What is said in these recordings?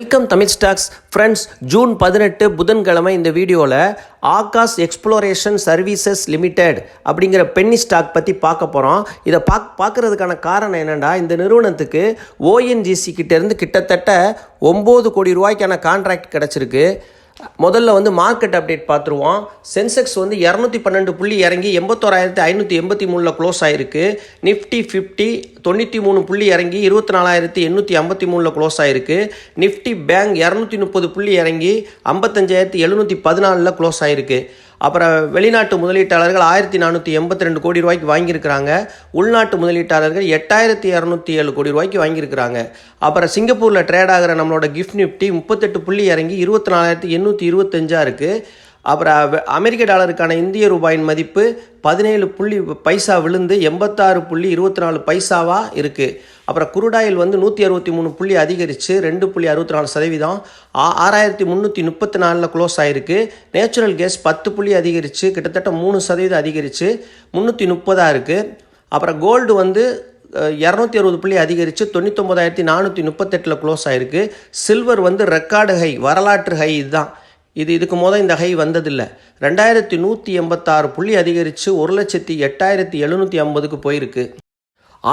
Welcome Tamil stocks friends. June 18 புதன்கிழமை இந்த வீடியோவில் ஆகாஷ் எக்ஸ்ப்ளோரேஷன் சர்வீசஸ் லிமிடெட் அப்படிங்கிற பென்னி ஸ்டாக் பற்றி பார்க்க போகிறோம். இதை பார்க்குறதுக்கான காரணம் என்னென்னா, இந்த நிறுவனத்துக்கு ஓஎன்ஜிசி கிட்டேருந்து கிட்டத்தட்ட 9 கோடி ரூபாய்க்கான கான்ட்ராக்ட் கிடச்சிருக்கு. முதல்ல மார்க்கெட் அப்டேட் பார்த்துருவோம். சென்செக்ஸ் 212 புள்ளி இறங்கி 81,583 க்ளோஸ் ஆகிருக்கு. நிஃப்டி 50 93 புள்ளி இறங்கி 24,853 க்ளோஸ் ஆகிருக்கு. நிஃப்டி பேங்க் 230 புள்ளி இறங்கி 55,714 க்ளோஸ் ஆகிருக்கு. அப்புறம் வெளிநாட்டு முதலீட்டாளர்கள் 1,482 கோடி ரூபாய்க்கு வாங்கியிருக்கிறாங்க. உள்நாட்டு முதலீட்டாளர்கள் 8,207 கோடி ரூபாய்க்கு வாங்கியிருக்கிறாங்க. அப்புறம் சிங்கப்பூரில் ட்ரேட் ஆகிற நம்மளோட கிஃப்ட் நிஃப்டி 38 புள்ளி இறங்கி 24,825 இருக்குது. அப்புறம் அமெரிக்க டாலருக்கான இந்திய ரூபாயின் மதிப்பு 17 புள்ளி பைசா விழுந்து 86.24 பைசாவாக இருக்குது. அப்புறம் குருடாயில் 163 புள்ளி அதிகரித்து 2.64%, 6,334 க்ளோஸ் ஆகிருக்கு. நேச்சுரல் கேஸ் 10 புள்ளி அதிகரித்து கிட்டத்தட்ட 3% அதிகரித்து 330 இருக்குது. அப்புறம் கோல்டு 260 புள்ளி அதிகரித்து 99,438 க்ளோஸ் ஆகிருக்கு. சில்வர் ரெக்கார்டு ஹை, வரலாற்று ஹை. இதுக்கு இந்த ஹை வந்ததில்லை. 2,186 புள்ளி அதிகரித்து 1,08,750 போயிருக்கு.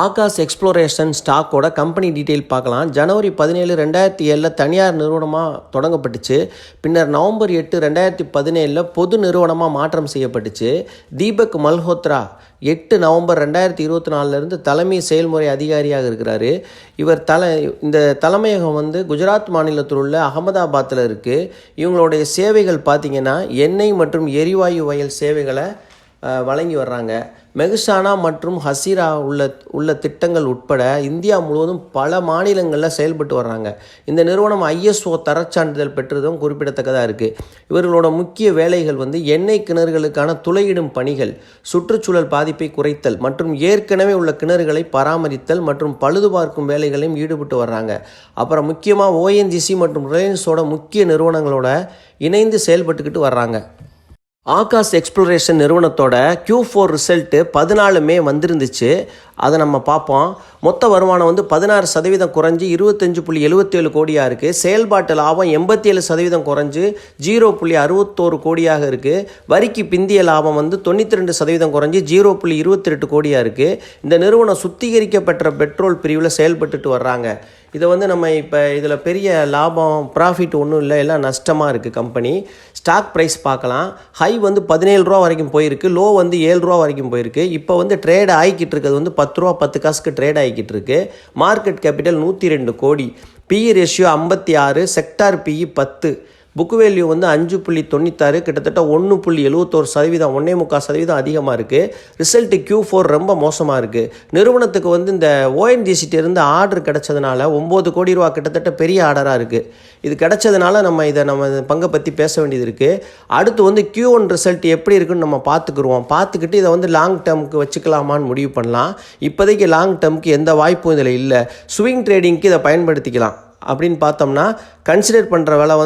ஆகாஷ் எக்ஸ்ப்ளோரேஷன் ஸ்டாக்கோட கம்பெனி டீட்டெயில் பார்க்கலாம். ஜனவரி 17, 2007 தனியார் நிறுவனமாக தொடங்கப்பட்டுச்சு. பின்னர் நவம்பர் 8, 2017 பொது நிறுவனமாக மாற்றம் செய்யப்பட்டுச்சு. தீபக் மல்ஹோத்ரா 8 நவம்பர் 2024 தலைமை செயல்முறை அதிகாரியாக இருக்கிறாரு. இவர் இந்த தலைமையகம் குஜராத் மாநிலத்தில் உள்ள அகமதாபாத்தில் இருக்குது. இவங்களுடைய சேவைகள் பார்த்திங்கன்னா எண்ணெய் மற்றும் எரிவாயு வயல் சேவைகளை வழங்கி வர்றாங்க. மெகுசானா மற்றும் ஹசிரா உள்ள திட்டங்கள் உட்பட இந்தியா முழுவதும் பல மாநிலங்களில் செயல்பட்டு வர்றாங்க. இந்த நிறுவனம் ISO தரச்சான்றிதழ் பெற்றதும் குறிப்பிடத்தக்கதாக இருக்குது. இவர்களோட முக்கிய வேலைகள் எண்ணெய் கிணறுகளுக்கான துளையிடும் பணிகள், சுற்றுச்சூழல் பாதிப்பை குறைத்தல் மற்றும் ஏற்கனவே உள்ள கிணறுகளை பராமரித்தல் மற்றும் பழுது பார்க்கும் வேலைகளையும் ஈடுபட்டு வர்றாங்க. அப்புறம் முக்கியமாக ONGC மற்றும் ரிலையன்ஸோட முக்கிய நிறுவனங்களோட இணைந்து செயல்பட்டுக்கிட்டு வர்றாங்க. ஆகாஷ் எக்ஸ்ப்ளோரேஷன் நிறுவனத்தோட Q4 ரிசல்ட்டு 14 மே வந்திருந்துச்சு. அதை நம்ம பார்ப்போம். மொத்த வருமானம் 16% குறைஞ்சி 25.77 கோடியாக இருக்குது. செயல்பாட்டு லாபம் 87% குறைஞ்சி 0.61 கோடியாக இருக்குது. வரிக்கு பிந்திய லாபம் 92% குறைஞ்சி 0.28 கோடியாக இருக்குது. இந்த நிறுவனம் சுத்திகரிக்கப்பட்ட பெட்ரோல் பிரிவில் செயல்பட்டுட்டு வர்றாங்க. இதை நம்ம இப்போ இதில் பெரிய லாபம் ப்ராஃபிட் ஒன்றும் இல்லை, எல்லாம் நஷ்டமாக இருக்குது கம்பெனி. ஸ்டாக் ப்ரைஸ் பார்க்கலாம். ஹை 17 ரூபா வரைக்கும் போயிருக்கு, லோ 7 ரூபா வரைக்கும் போயிருக்கு. இப்போ ட்ரேட் ஆகிக்கிட்டு இருக்கிறது 10 ரூபா 10 காசுக்கு ட்ரேட் ஆகிக்கிட்டு இருக்கு. மார்க்கெட் கேபிட்டல் 102 கோடி, PE ratio 56, sector PE 10, book value 5.96, கிட்டத்தட்ட 1.71%, 1.25% அதிகமாக இருக்குது. ரிசல்ட்டு Q4 ரொம்ப மோசமாக இருக்குது. நிறுவனத்துக்கு இந்த ONGC ஆர்டர் கிடச்சதுனால 9 கோடி ரூபா கிட்டத்தட்ட பெரிய ஆர்டராக இருக்குது. இது கிடச்சதுனால நம்ம பங்கை பற்றி பேச வேண்டியது இருக்குது. அடுத்து Q1 ரிசல்ட் எப்படி இருக்குன்னு நம்ம பார்த்துக்கிட்டு இதை லாங் டேர்முக்கு வச்சுக்கலாமான்னு முடிவு பண்ணலாம். இப்போதைக்கு லாங் டேர்முக்கு எந்த வாய்ப்பும் இதில் இல்லை. ஸ்விங் ட்ரேடிங்க்கு இதை பயன்படுத்திக்கலாம். அப்படின்னு பார்த்தோம்னா கன்சிடர் பண்ணுற விலை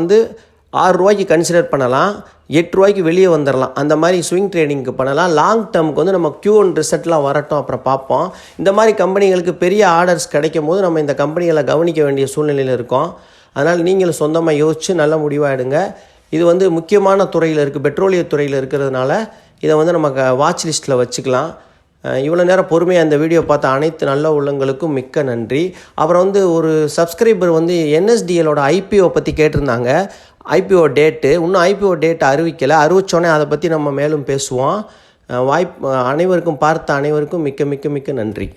6 ரூபாய்க்கு கன்சிடர் பண்ணலாம், 8 ரூபாய்க்கு வெளியே வந்துடலாம். அந்த மாதிரி ஸ்விங் ட்ரேடிங்க்கு பண்ணலாம். லாங் டேர்முக்கு நம்ம Q1 ரிசல்ட்லாம் வரட்டும், அப்புறம் பார்ப்போம். இந்த மாதிரி கம்பெனிகளுக்கு பெரிய ஆர்டர்ஸ் கிடைக்கும் போது நம்ம இந்த கம்பெனிகளை கவனிக்க வேண்டிய சூழ்நிலையில் இருக்கோம். அதனால் நீங்களும் சொந்தமாக யோசித்து நல்ல முடிவாக எடுங்க. இது முக்கியமான துறையில் இருக்குது, பெட்ரோலிய துறையில் இருக்கிறதுனால இதை நம்ம வாட்ச் லிஸ்ட்டில் வச்சுக்கலாம். இவ்வளோ நேரம் பொறுமையாக இந்த வீடியோ பார்த்த அனைத்து நல்ல உள்ளங்களுக்கும் மிக்க நன்றி. அப்புறம் ஒரு சப்ஸ்கிரைபர் NSDLோட IPO பற்றி கேட்டிருந்தாங்க. IPO டேட்டு இன்னும் IPO டேட் அறிவிக்கலை. அறிவித்தோடனே அதை பற்றி நம்ம மேலும் பேசுவோம். அனைவருக்கும் பார்த்த அனைவருக்கும் மிக்க மிக்க மிக்க நன்றி.